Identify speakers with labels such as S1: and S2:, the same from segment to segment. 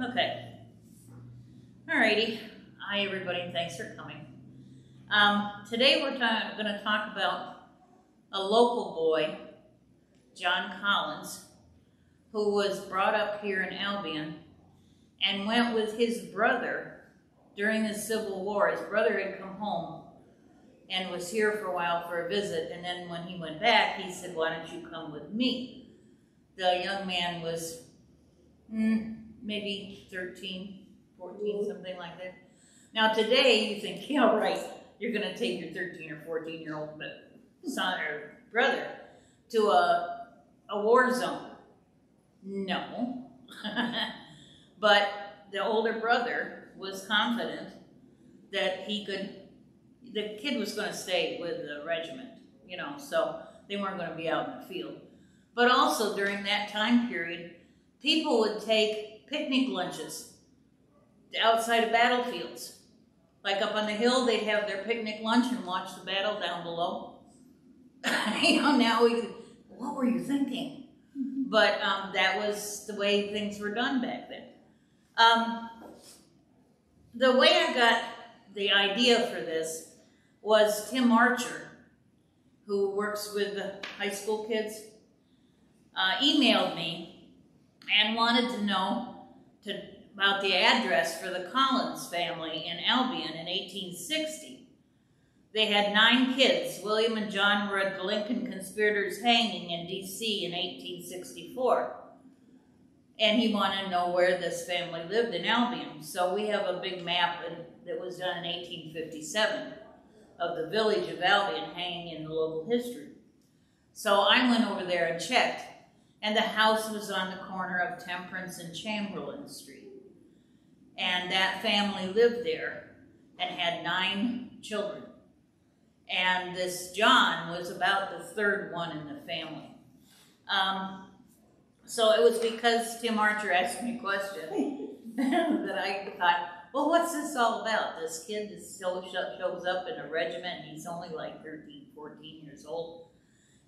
S1: Okay. Alrighty. Hi, everybody. Thanks for coming. Today we're going to talk about a local boy, John Collins, who was brought up here in Albion and went with his brother during the Civil War. His brother had come home and was here for a while for a visit, and then when he went back, he said, "Why don't you come with me?" The young man was maybe 13, 14, something like that. Now today, you think, yeah, right, you're going to take your 13 or 14-year-old son or brother to a war zone. No. But the older brother was confident that the kid was going to stay with the regiment, you know, so they weren't going to be out in the field. But also during that time period, people would take picnic lunches outside of battlefields. Like up on the hill, they'd have their picnic lunch and watch the battle down below. You know, now what were you thinking? But that was the way things were done back then. The way I got the idea for this was Tim Archer, who works with the high school kids, emailed me and wanted to know about the address for the Collins family in Albion in 1860. They had 9 kids. William and John were at the Lincoln Conspirators hanging in D.C. in 1864. And he wanted to know where this family lived in Albion. So we have a big map that was done in 1857 of the village of Albion hanging in the local history. So I went over there and checked, and the house was on the corner of Temperance and Chamberlain Street. And that family lived there and had 9 children. And this John was about the 3rd one in the family. So it was because Tim Archer asked me a question that I thought, well, what's this all about? This kid shows up in a regiment, and he's only like 13, 14 years old,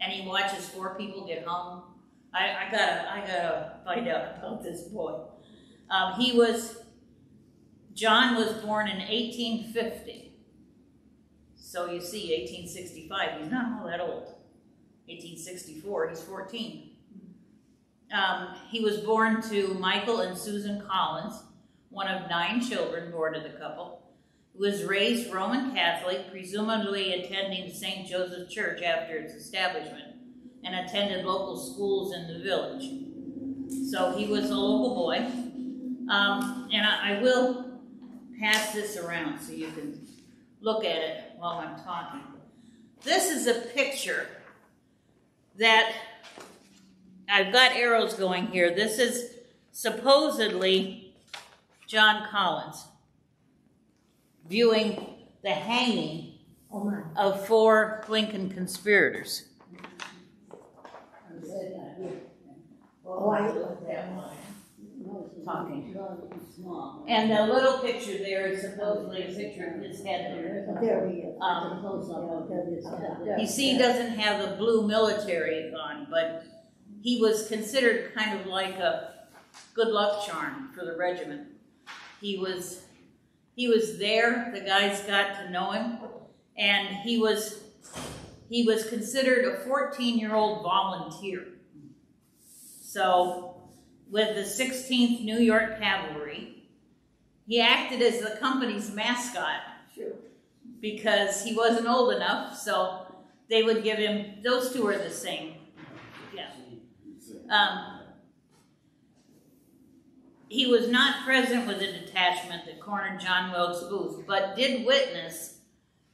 S1: and he watches 4 people get hung. I gotta find out about this boy. John was born in 1850. So you see, 1865, he's not all that old. 1864, he's 14. He was born to Michael and Susan Collins, one of 9 children born to the couple. He was raised Roman Catholic, presumably attending St. Joseph Church after its establishment, and attended local schools in the village. So he was a local boy. And I will pass this around so you can look at it while I'm talking. This is a picture that I've got arrows going here. This is supposedly John Collins viewing the hanging of 4 Lincoln conspirators. Talking. And the little picture there is supposedly a picture of his head there.
S2: There he is.
S1: You see, he doesn't have the blue military on, but he was considered kind of like a good luck charm for the regiment. He was there, the guys got to know him, and he was considered a 14-year-old volunteer. So with the 16th New York Cavalry, he acted as the company's mascot.
S2: Sure.
S1: Because he wasn't old enough, so they would give him, those 2 are the same. Yeah. He was not present with the detachment that cornered John Wilkes Booth, but did witness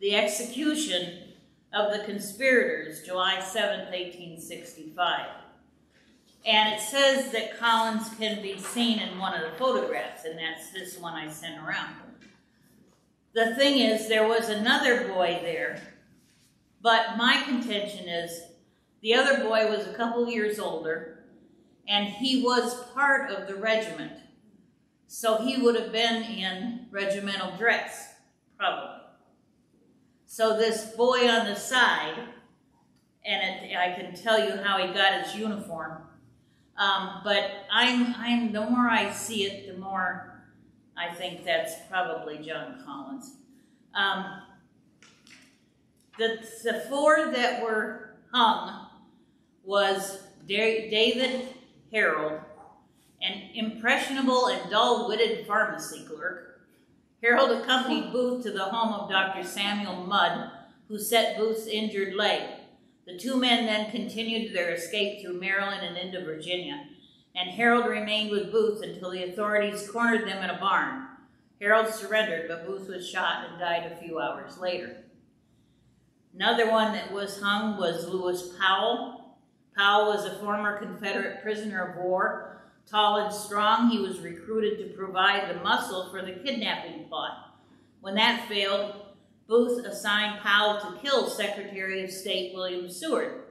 S1: the execution of the conspirators, July 7th, 1865. And it says that Collins can be seen in one of the photographs, and that's this one I sent around. The thing is, there was another boy there, but my contention is the other boy was a couple years older, and he was part of the regiment. So he would have been in regimental dress, probably. So this boy on the side, and I can tell you how he got his uniform. But the more I see it, the more I think that's probably John Collins. The four that were hung was David Harold, an impressionable and dull-witted pharmacy clerk. Harold accompanied Booth to the home of Dr. Samuel Mudd, who set Booth's injured leg. The two men then continued their escape through Maryland and into Virginia, and Harold remained with Booth until the authorities cornered them in a barn. Harold surrendered, but Booth was shot and died a few hours later. Another one that was hung was Lewis Powell. Powell was a former Confederate prisoner of war. Tall and strong, he was recruited to provide the muscle for the kidnapping plot. When that failed, Booth assigned Powell to kill Secretary of State William Seward.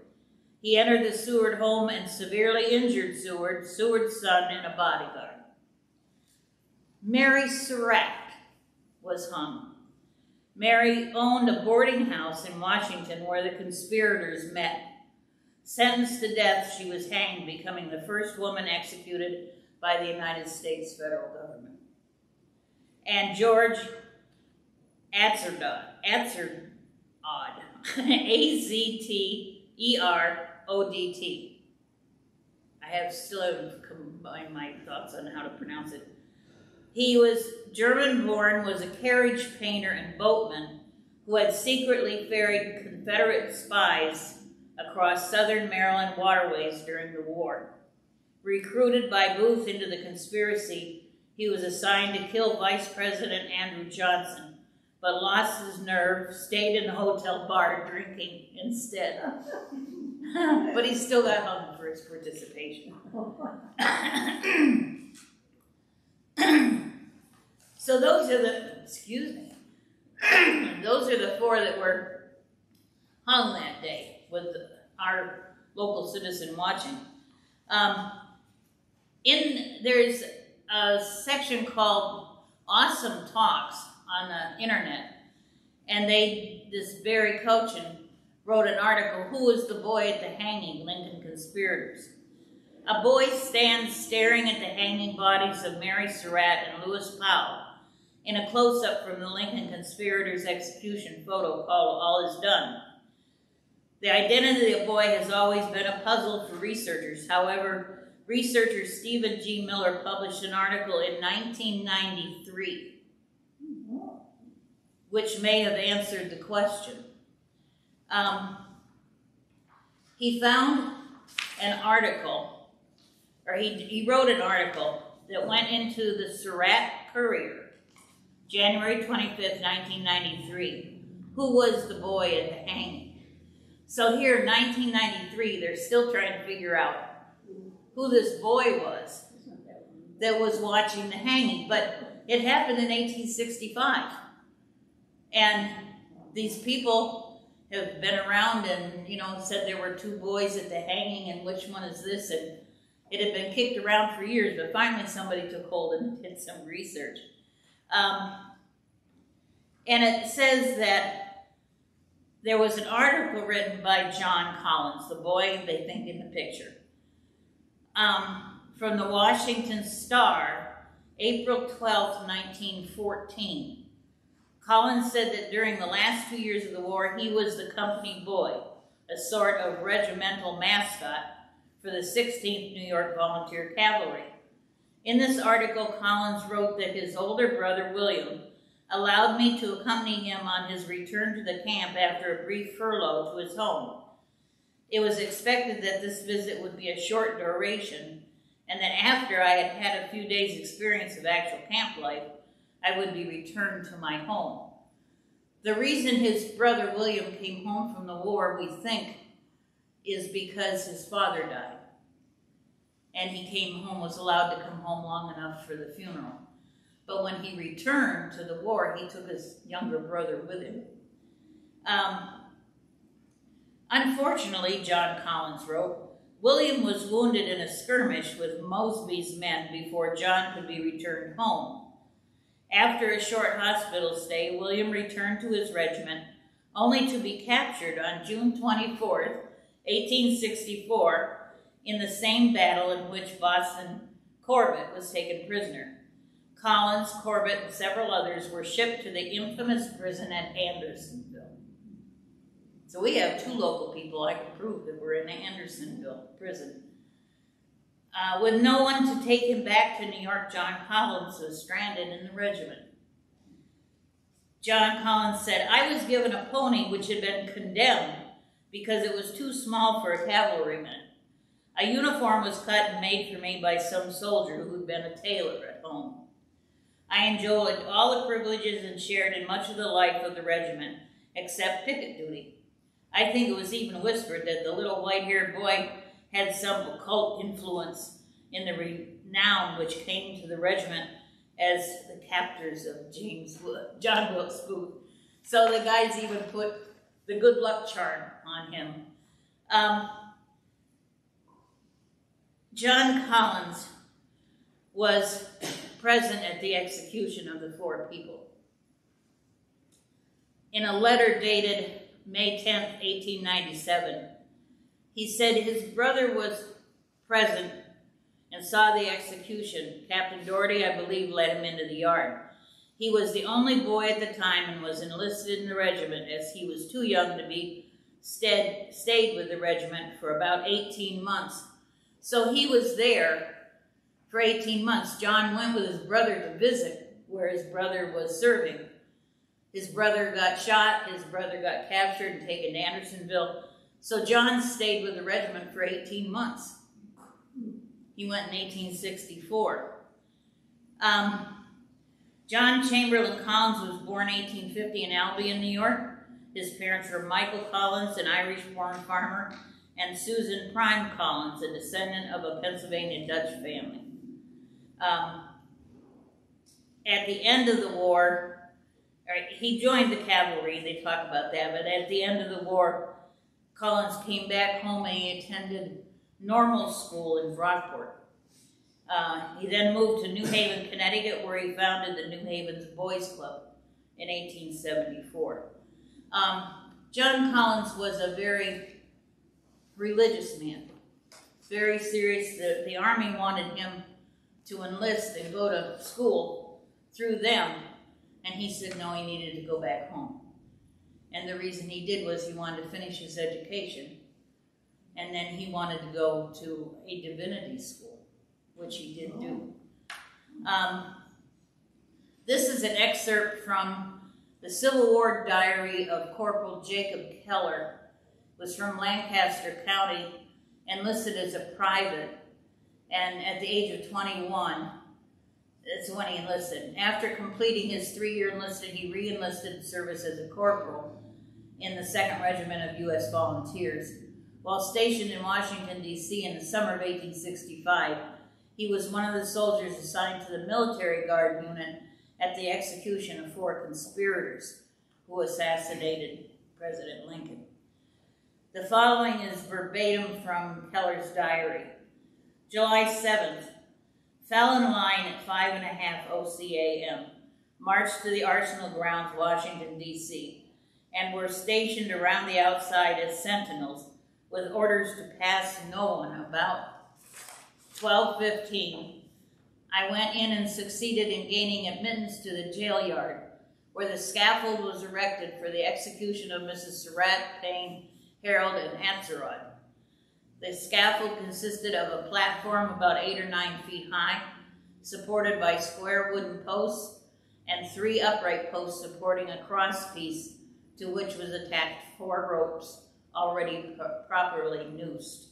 S1: He entered the Seward home and severely injured Seward's son, and a bodyguard. Mary Surratt was hung. Mary owned a boarding house in Washington where the conspirators met. Sentenced to death, she was hanged, becoming the first woman executed by the United States federal government. And George Atzerodt, Azterodt. I still haven't combined my thoughts on how to pronounce it. He was German-born, was a carriage painter and boatman who had secretly ferried Confederate spies across southern Maryland waterways during the war. Recruited by Booth into the conspiracy, he was assigned to kill Vice President Andrew Johnson, but lost his nerve, stayed in a hotel bar drinking instead. But he still got hung for his participation. So those are the four that were hung that day with our local citizen watching. There's a section called Awesome Talks on the internet, and this Barry Cochin wrote an article, Who Was the Boy at the Hanging? Lincoln Conspirators. A boy stands staring at the hanging bodies of Mary Surratt and Lewis Powell in a close-up from the Lincoln Conspirators' execution photo called All Is Done. The identity of the boy has always been a puzzle for researchers. However, researcher Stephen G. Miller published an article in 1993, which may have answered the question. He found an article, or he wrote an article that went into the Surratt Courier, January 25th, 1993. Who was the boy at the hanging? So here in 1993, they're still trying to figure out who this boy was that was watching the hanging. But it happened in 1865. And these people have been around and, said there were two boys at the hanging and which one is this? And it had been kicked around for years, but finally somebody took hold and did some research. And it says that there was an article written by John Collins, the boy they think in the picture, from the Washington Star, April 12th, 1914. Collins said that during the last 2 years of the war, he was the company boy, a sort of regimental mascot for the 16th New York Volunteer Cavalry. In this article, Collins wrote that his older brother, William, allowed me to accompany him on his return to the camp after a brief furlough to his home. It was expected that this visit would be a short duration, and that after I had had a few days' experience of actual camp life, I would be returned to my home. The reason his brother William came home from the war, we think, is because his father died. And he came home, was allowed to come home long enough for the funeral. But when he returned to the war, he took his younger brother with him. Unfortunately, John Collins wrote, William was wounded in a skirmish with Mosby's men before John could be returned home. After a short hospital stay, William returned to his regiment, only to be captured on June 24th, 1864, in the same battle in which Boston Corbett was taken prisoner. Collins, Corbett, and several others were shipped to the infamous prison at Andersonville. So we have two local people I can prove that were in Andersonville prison. With no one to take him back to New York, John Collins was stranded in the regiment. John Collins said, "I was given a pony which had been condemned because it was too small for a cavalryman. A uniform was cut and made for me by some soldier who had been a tailor at home. I enjoyed all the privileges and shared in much of the life of the regiment, except picket duty. I think it was even whispered that the little white-haired boy had some occult influence in the renown which came to the regiment as the captors of John Wilkes Booth." So the guys even put the good luck charm on him. John Collins was present at the execution of the 4 people. In a letter dated May 10th, 1897, he said his brother was present and saw the execution. Captain Doherty, I believe, led him into the yard. He was the only boy at the time and was enlisted in the regiment, as he was too young to be stayed with the regiment for about 18 months. So he was there for 18 months. John went with his brother to visit where his brother was serving. His brother got shot, his brother got captured and taken to Andersonville. So John stayed with the regiment for 18 months. He went in 1864. John Chamberlain Collins was born 1850 in Albion, New York. His parents were Michael Collins, an Irish-born farmer, and Susan Prime Collins, a descendant of a Pennsylvania Dutch family. At the end of the war, he joined the cavalry, they talk about that, but at the end of the war, Collins came back home and he attended normal school in Brockport. He then moved to New Haven, Connecticut, where he founded the New Haven's Boys Club in 1874. John Collins was a very religious man, very serious. The Army wanted him to enlist and go to school through them, and he said no, he needed to go back home. And the reason he did was he wanted to finish his education, and then he wanted to go to a divinity school, which he did do. This is an excerpt from the Civil War diary of Corporal Jacob Keller. It was from Lancaster County, enlisted as a private, and at the age of 21, that's when he enlisted. After completing his 3-year enlisted, he re-enlisted in service as a corporal in the 2nd Regiment of U.S. Volunteers. While stationed in Washington, D.C. in the summer of 1865, he was one of the soldiers assigned to the military guard unit at the execution of 4 conspirators who assassinated President Lincoln. The following is verbatim from Keller's diary. July 7th, fell in line at 5:30 OCAM, marched to the Arsenal grounds, Washington, D.C., and were stationed around the outside as sentinels with orders to pass no one. About 12:15, I went in and succeeded in gaining admittance to the jail yard, where the scaffold was erected for the execution of Mrs. Surratt, Payne, Harold, and Atzerodt. The scaffold consisted of a platform about 8 or 9 feet high, supported by square wooden posts, and 3 upright posts supporting a crosspiece to which was attached 4 ropes already properly noosed.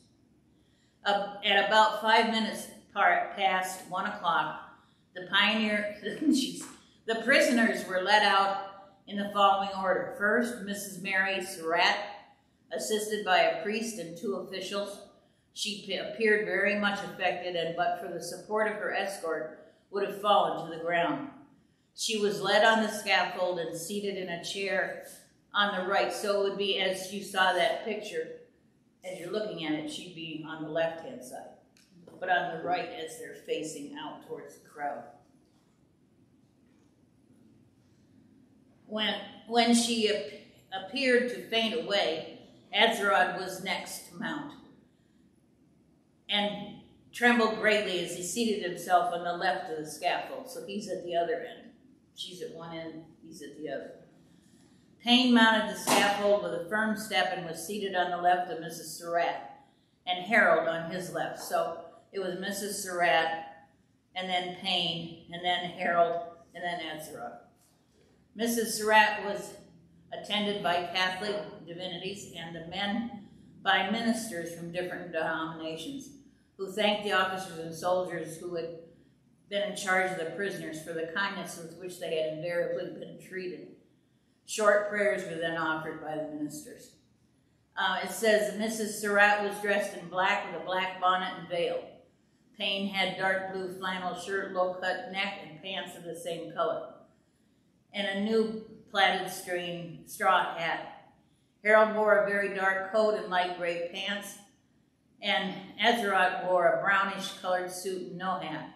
S1: At about 5 minutes past 1 o'clock, the prisoners were led out in the following order. First, Mrs. Mary Surratt, assisted by a priest and 2 officials. She appeared very much affected, and but for the support of her escort, would have fallen to the ground. She was led on the scaffold and seated in a chair on the right, so it would be, as you saw that picture, as you're looking at it, she'd be on the left-hand side, but on the right as they're facing out towards the crowd. When she appeared to faint away, Atzerodt was next to mount. and trembled greatly as he seated himself on the left of the scaffold. So he's at the other end. She's at one end, he's at the other. Payne mounted the scaffold with a firm step and was seated on the left of Mrs. Surratt, and Harold on his left. So it was Mrs. Surratt, and then Payne, and then Harold, and then Azeroth. Mrs. Surratt was attended by Catholic divinities and the men by ministers from different denominations, who thanked the officers and soldiers who had been in charge of the prisoners for the kindness with which they had invariably been treated. Short prayers were then offered by the ministers. It says Mrs. Surratt was dressed in black with a black bonnet and veil. Payne had dark blue flannel shirt, low-cut neck, and pants of the same color, and a new plaited straw hat. Harold wore a very dark coat and light gray pants, and Azeroth wore a brownish-colored suit and no hat.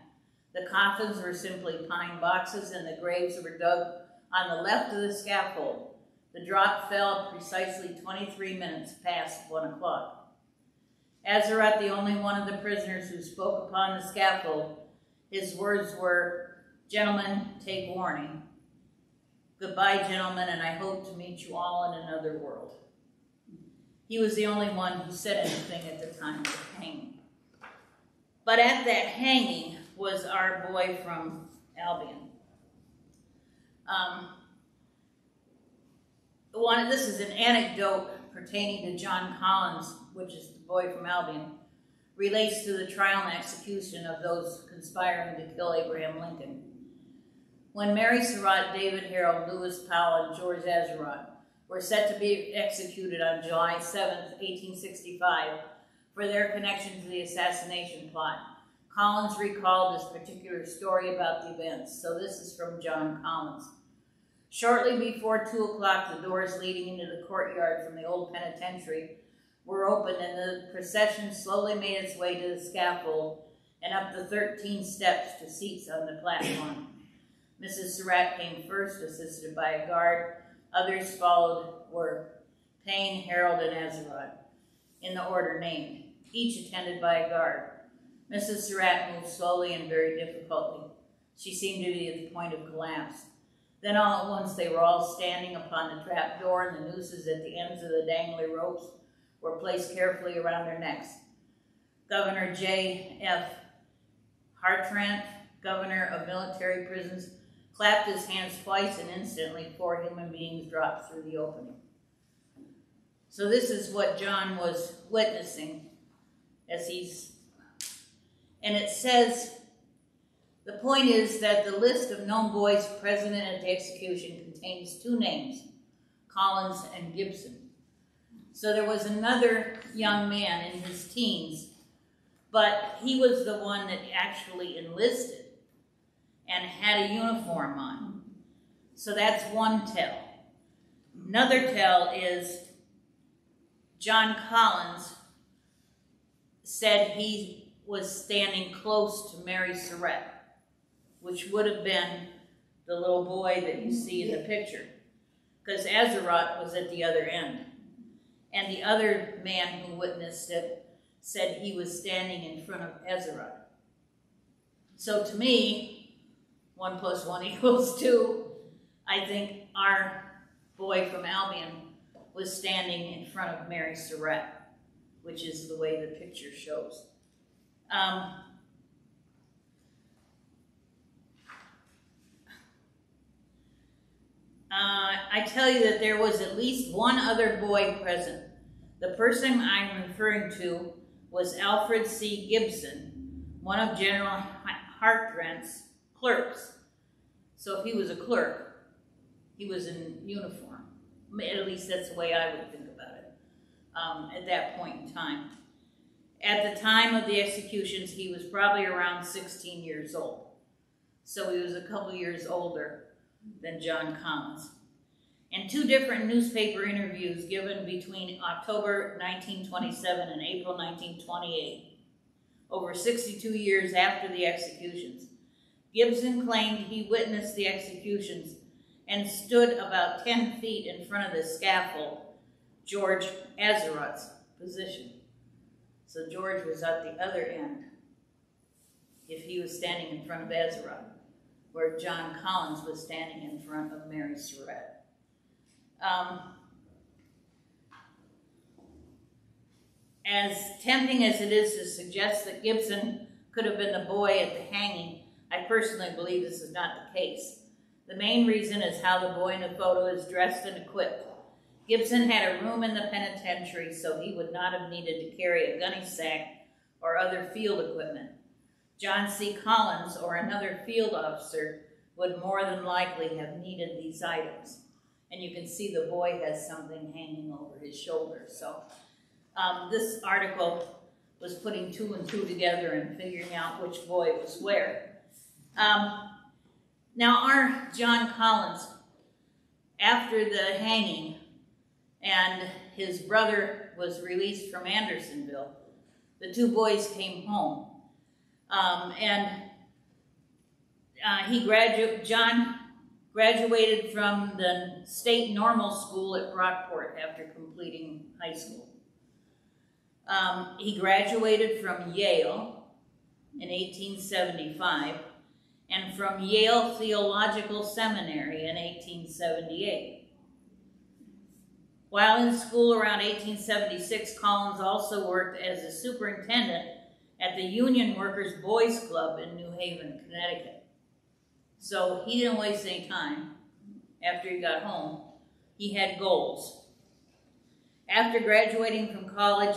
S1: The coffins were simply pine boxes, and the graves were dug on the left of the scaffold. The drop fell precisely 23 minutes past 1 o'clock. Azeroth, the only one of the prisoners who spoke upon the scaffold, his words were, "Gentlemen, take warning. Goodbye, gentlemen, and I hope to meet you all in another world." He was the only one who said anything at the time of the hanging. But at that hanging was our boy from Albion. This is an anecdote pertaining to John Collins, which is the boy from Albion, relates to the trial and execution of those conspiring to kill Abraham Lincoln. When Mary Surratt, David Harold, Lewis Powell, and George Azeroth were set to be executed on July 7th, 1865, for their connection to the assassination plot, Collins recalled this particular story about the events. So this is from John Collins. Shortly before 2 o'clock, the doors leading into the courtyard from the old penitentiary were opened, and the procession slowly made its way to the scaffold and up the 13 steps to seats on the platform. Mrs. Surratt came first, assisted by a guard. Others followed were Payne, Harold, and Azeroth, in the order named, each attended by a guard. Mrs. Surratt moved slowly and very difficultly. She seemed to be at the point of collapse. Then all at once they were all standing upon the trap door, and the nooses at the ends of the dangly ropes were placed carefully around their necks. Governor J.F. Hartranft, governor of military prisons, clapped his hands twice, and instantly 4 human beings dropped through the opening. So this is what John was witnessing as and it says, the point is that the list of known boys present at the execution contains 2 names, Collins and Gibson. So there was another young man in his teens, but he was the one that actually enlisted and had a uniform on. So that's one tell. Another tell is John Collins said he was standing close to Mary Surratt, which would have been the little boy that you see in the picture, because Azeroth was at the other end. And the other man who witnessed it said he was standing in front of Azeroth. So to me, 1 + 1 = 2. I think our boy from Albion was standing in front of Mary Surratt, which is the way the picture shows. I tell you that there was at least one other boy present. The person I'm referring to was Alfred C. Gibson, one of General Hartranft's clerks. So if he was a clerk, he was in uniform. At least that's the way I would think about it at that point in time. At the time of the executions, he was probably around 16 years old. So he was a couple years older than John Collins. In 2 different newspaper interviews given between October 1927 and April 1928, over 62 years after the executions, Gibson claimed he witnessed the executions and stood about 10 feet in front of the scaffold, George Azeroth's position. So George was at the other end, if he was standing in front of Ezra, where John Collins was standing in front of Mary Surratt. As tempting as it is to suggest that Gibson could have been the boy at the hanging, I personally believe this is not the case. The main reason is how the boy in the photo is dressed and equipped. Gibson had a room in the penitentiary, so he would not have needed to carry a gunny sack or other field equipment. John C. Collins or another field officer would more than likely have needed these items. And you can see the boy has something hanging over his shoulder. So this article was putting two and two together and figuring out which boy was where. Now our John Collins, after the hanging and his brother was released from Andersonville, the two boys came home. John graduated from the state normal school at Brockport after completing high school. He graduated from Yale in 1875 and from Yale Theological Seminary in 1878. While in school around 1876, Collins also worked as a superintendent at the Union Workers Boys Club in New Haven, Connecticut. So he didn't waste any time after he got home. He had goals. After graduating from college,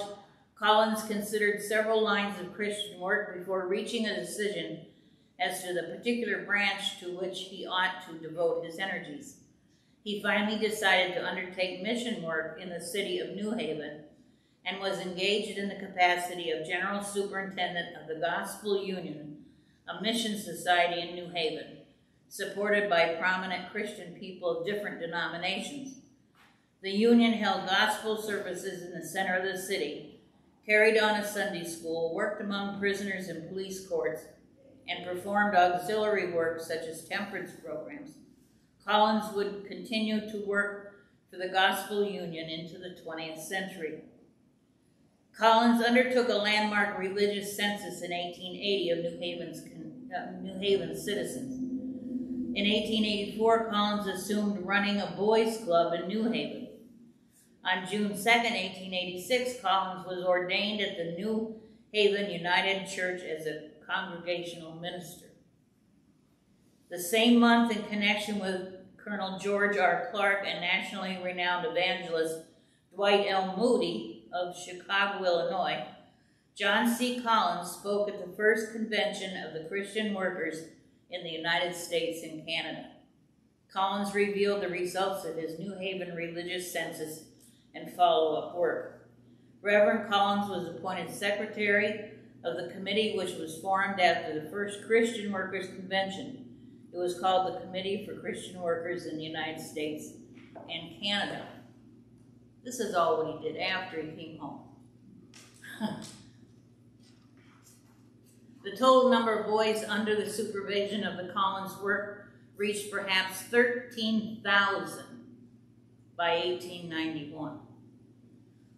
S1: Collins considered several lines of Christian work before reaching a decision as to the particular branch to which he ought to devote his energies. He finally decided to undertake mission work in the city of New Haven and was engaged in the capacity of General Superintendent of the Gospel Union, a mission society in New Haven, supported by prominent Christian people of different denominations. The Union held gospel services in the center of the city, carried on a Sunday school, worked among prisoners in police courts, and performed auxiliary work such as temperance programs. Collins would continue to work for the Gospel Union into the 20th century. Collins undertook a landmark religious census in 1880 of New Haven's citizens. In 1884, Collins assumed running a boys' club in New Haven. On June 2, 1886, Collins was ordained at the New Haven United Church as a congregational minister. The same month, in connection with Colonel George R. Clark and nationally renowned evangelist Dwight L. Moody of Chicago, Illinois, John C. Collins spoke at the first convention of the Christian workers in the United States and Canada. Collins revealed the results of his New Haven religious census and follow-up work. Reverend Collins was appointed secretary of the committee which was formed after the first Christian Workers Convention. It was called the Committee for Christian Workers in the United States and Canada. This is all what he did after he came home. The total number of boys under the supervision of the Collins work reached perhaps 13,000 by 1891.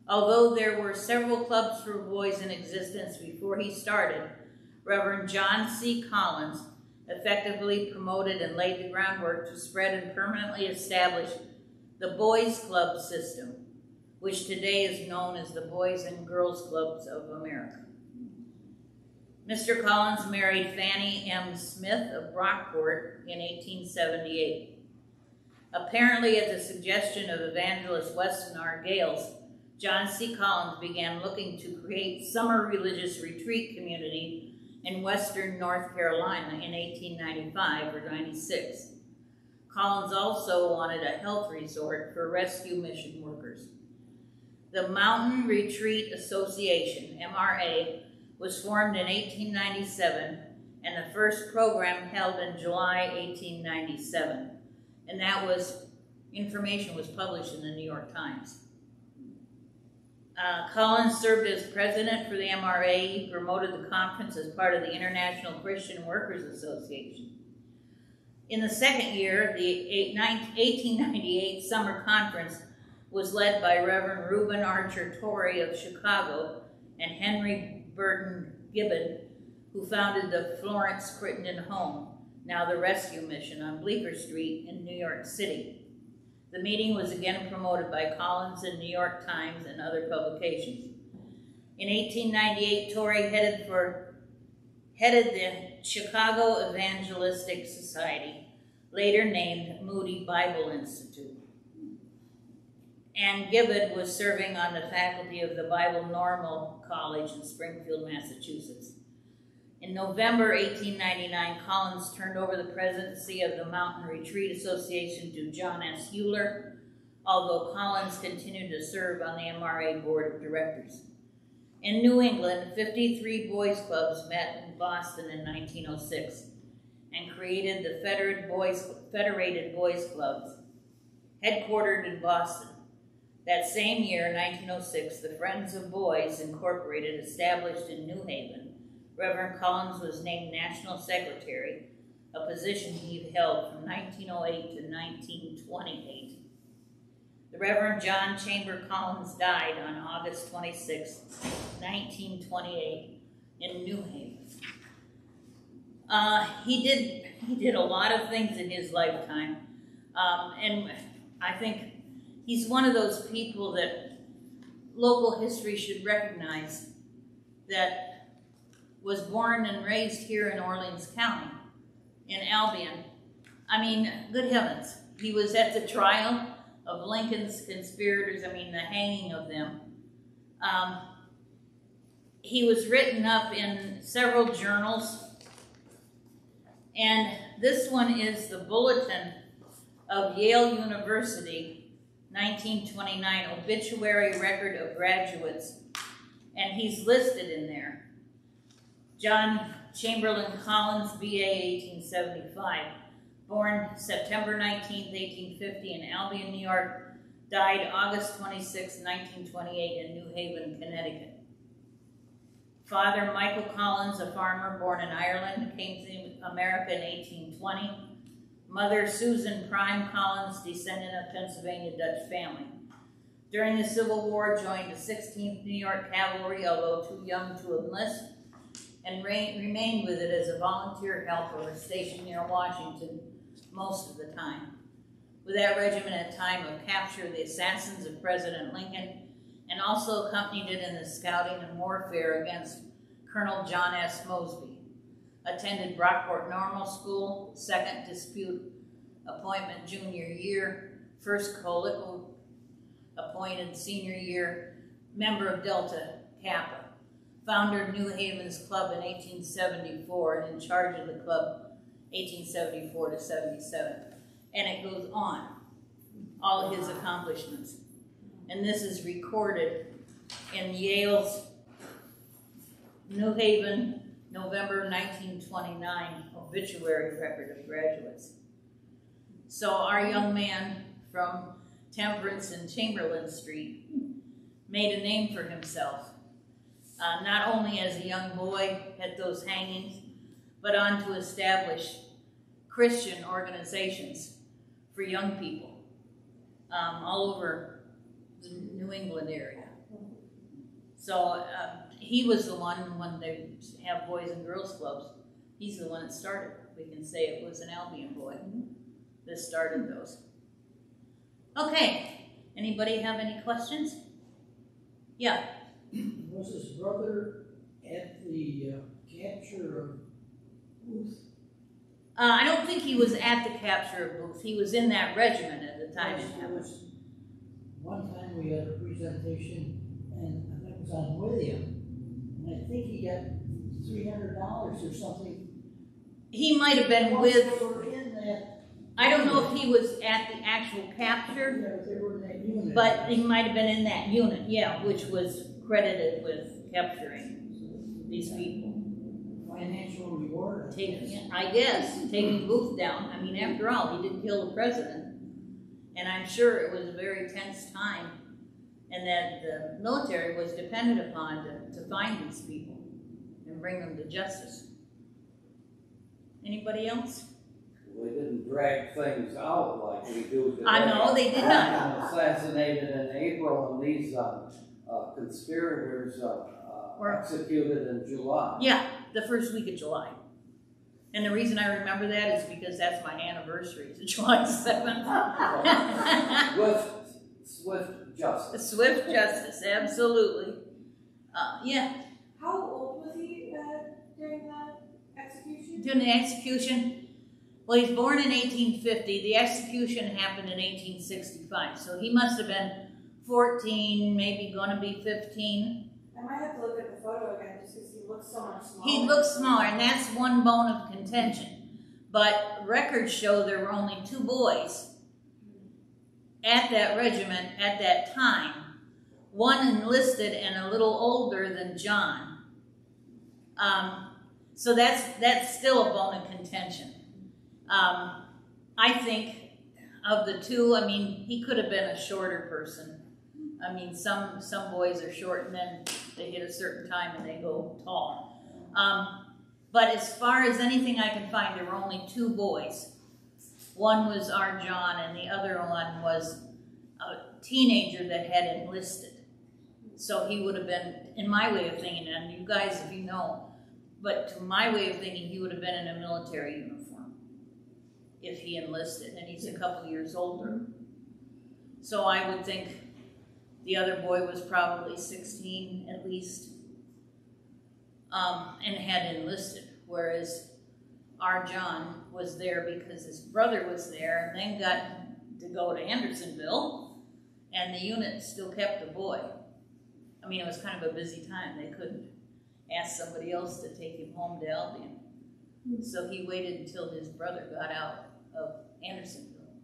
S1: Although there were several clubs for boys in existence before he started, Reverend John C. Collins effectively promoted and laid the groundwork to spread and permanently establish the Boys Club system, which today is known as the Boys and Girls Clubs of America. Mr. Collins married Fanny M. Smith of Brockport in 1878. Apparently at the suggestion of evangelist Weston R. Gales, John C. Collins began looking to create summer religious retreat community in western North Carolina in 1895 or 96. Collins also wanted a health resort for rescue mission workers. The Mountain Retreat Association, MRA, was formed in 1897, and the first program held in July 1897. And that was, information was published in the New York Times. Collins served as president for the MRA. He promoted the conference as part of the International Christian Workers Association. In the second year, the 1898 summer conference was led by Reverend Reuben Archer Torrey of Chicago and Henry Burton Gibbon, who founded the Florence Crittenden Home, now the Rescue Mission on Bleecker Street in New York City. The meeting was again promoted by Collins in New York Times and other publications. In 1898, Torrey headed the Chicago Evangelistic Society, later named Moody Bible Institute. And Gibbon was serving on the faculty of the Bible Normal College in Springfield, Massachusetts. In November 1899, Collins turned over the presidency of the Mountain Retreat Association to John S. Euler, although Collins continued to serve on the MRA Board of Directors. In New England, 53 boys' clubs met in Boston in 1906 and created the Federated Boys Clubs, headquartered in Boston. That same year, 1906, the Friends of Boys Incorporated, established in New Haven. Reverend Collins was named National Secretary, a position he held from 1908 to 1928. The Reverend John Chamber Collins died on August 26, 1928, in New Haven. He did a lot of things in his lifetime, and I think he's one of those people that local history should recognize, that was born and raised here in Orleans County, in Albion. I mean, good heavens. He was at the trial of Lincoln's conspirators, the hanging of them. He was written up in several journals, and this one is the Bulletin of Yale University, 1929, obituary record of graduates, and he's listed in there. John Chamberlain Collins, B.A., 1875, born September 19, 1850 in Albion, New York, died August 26, 1928 in New Haven, Connecticut. Father Michael Collins, a farmer born in Ireland, came to America in 1820. Mother Susan Prime Collins, descendant of Pennsylvania Dutch family. During the Civil War, joined the 16th New York Cavalry, although too young to enlist, and remained with it as a volunteer helper stationed near Washington most of the time. With that regiment at time of capture, the assassins of President Lincoln, and also accompanied it in the scouting and warfare against Colonel John S. Mosby. Attended Brockport Normal School, second dispute appointment junior year, first colloquial appointed senior year, member of Delta Kappa. Founder of New Haven's Club in 1874 and in charge of the club 1874 to 77. And it goes on, all his accomplishments. And this is recorded in Yale's New Haven, November 1929 obituary record of graduates. So our young man from Temperance and Chamberlain Street made a name for himself. Not only as a young boy at those hangings, but on to establish Christian organizations for young people all over the New England area. So he was the one, when they have boys and girls clubs, he's the one that started. We can say it was an Albion boy that started those. Okay, anybody have any questions? Yeah.
S2: Was his brother at the capture of Booth?
S1: I don't think he was at the capture of Booth. He was in that regiment at the time it happened.
S2: One time we had a presentation, and it was on William, and I think he got $300 or something.
S1: He might have been with.
S2: They were in that.
S1: I don't know if he was at the actual capture.
S2: Yeah, but they were in that unit.
S1: But he might have been in that unit, yeah, which was credited with capturing these people.
S2: Financial reward.
S1: I guess, taking Booth down. I mean, after all, he did kill the president. And I'm sure it was a very tense time, and that the military was dependent upon to find these people and bring them to justice. Anybody else?
S3: They didn't drag things out like we do today.
S1: I know, they did not.
S3: Assassinated in April, and these conspirators executed in July.
S1: Yeah, the first week of July. And the reason I remember that is because that's my anniversary. It's July 7th.
S3: Swift justice.
S1: Swift justice, absolutely. Yeah.
S4: How old was he during the execution?
S1: During the execution, well, he's born in 1850. The execution happened in 1865. So he must have been 14, maybe going to be 15.
S4: I might have to look at the photo again just because he looks so much smaller.
S1: He looks smaller, and that's one bone of contention. But records show there were only 2 boys at that regiment at that time. One enlisted and a little older than John. So that's still a bone of contention. I think of the 2, I mean, he could have been a shorter person. I mean, some boys are short and then they hit a certain time and they go tall. But as far as anything I can find, there were only 2 boys. One was our John and the other one was a teenager that had enlisted. So he would have been, in my way of thinking, and you guys, if you know, but to my way of thinking, he would have been in a military uniform if he enlisted, and he's a couple years older. So I would think the other boy was probably 16 at least, and had enlisted, whereas our John was there because his brother was there, and then got to go to Andersonville, and the unit still kept the boy. I mean, it was kind of a busy time. They couldn't ask somebody else to take him home to Albion. So he waited until his brother got out of Andersonville.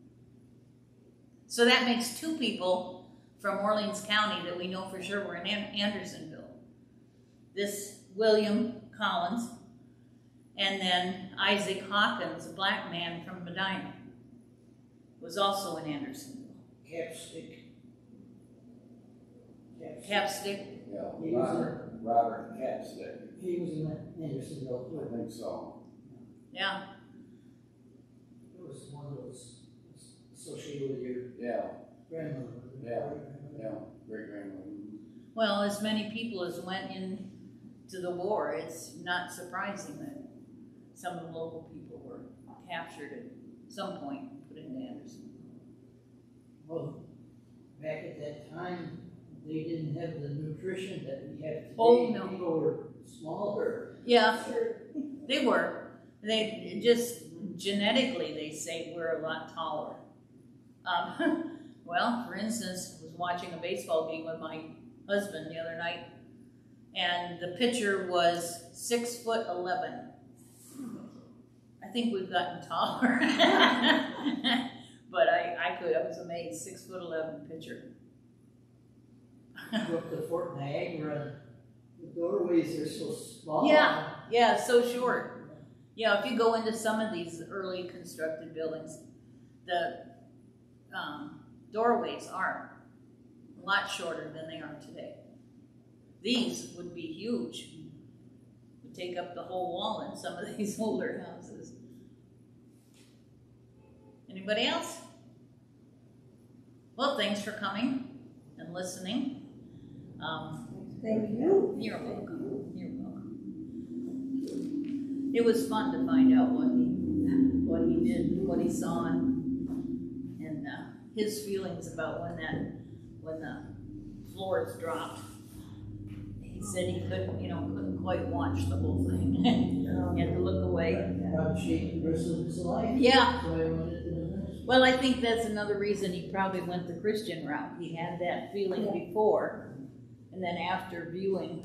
S1: So that makes 2 people from Orleans County that we know for sure were in Andersonville. This William Collins, and then Isaac Hawkins, a black man from Medina, was also in Andersonville. Capstick.
S3: Yeah, Robert Capstick.
S2: He was in Andersonville too.
S3: I think so.
S1: Yeah.
S2: It was one of those associated with your grandmother.
S3: Yeah, great-grandmother.
S1: Well, as many people as went into the war, it's not surprising that some of the local people were captured at some point and put into Andersonville.
S2: Well, back at that time, they didn't have the nutrition that we have today.
S1: Oh, no.
S2: People were smaller.
S1: Yeah, they were. They just genetically, they say, we're a lot taller. Well, for instance, I was watching a baseball game with my husband the other night, and the pitcher was 6'11". I think we've gotten taller. But I was amazed, 6'11" pitcher.
S2: Go up to Fort Niagara, the doorways are so small.
S1: Yeah, so short. Yeah, if you go into some of these early constructed buildings, the doorways are a lot shorter than they are today. These would be huge. Would take up the whole wall in some of these older houses. Anybody else? Well, thanks for coming and listening.
S4: Thank you.
S1: You're welcome. You're welcome. It was fun to find out what he did, what he saw, and his feelings about when the floors dropped. He said he couldn't quite watch the whole thing. He had to look away.
S2: Probably shaped the rest of his life.
S1: Yeah.
S2: So I went into the ministry.
S1: Well, I think that's another reason he probably went the Christian route. He had that feeling before, and then after viewing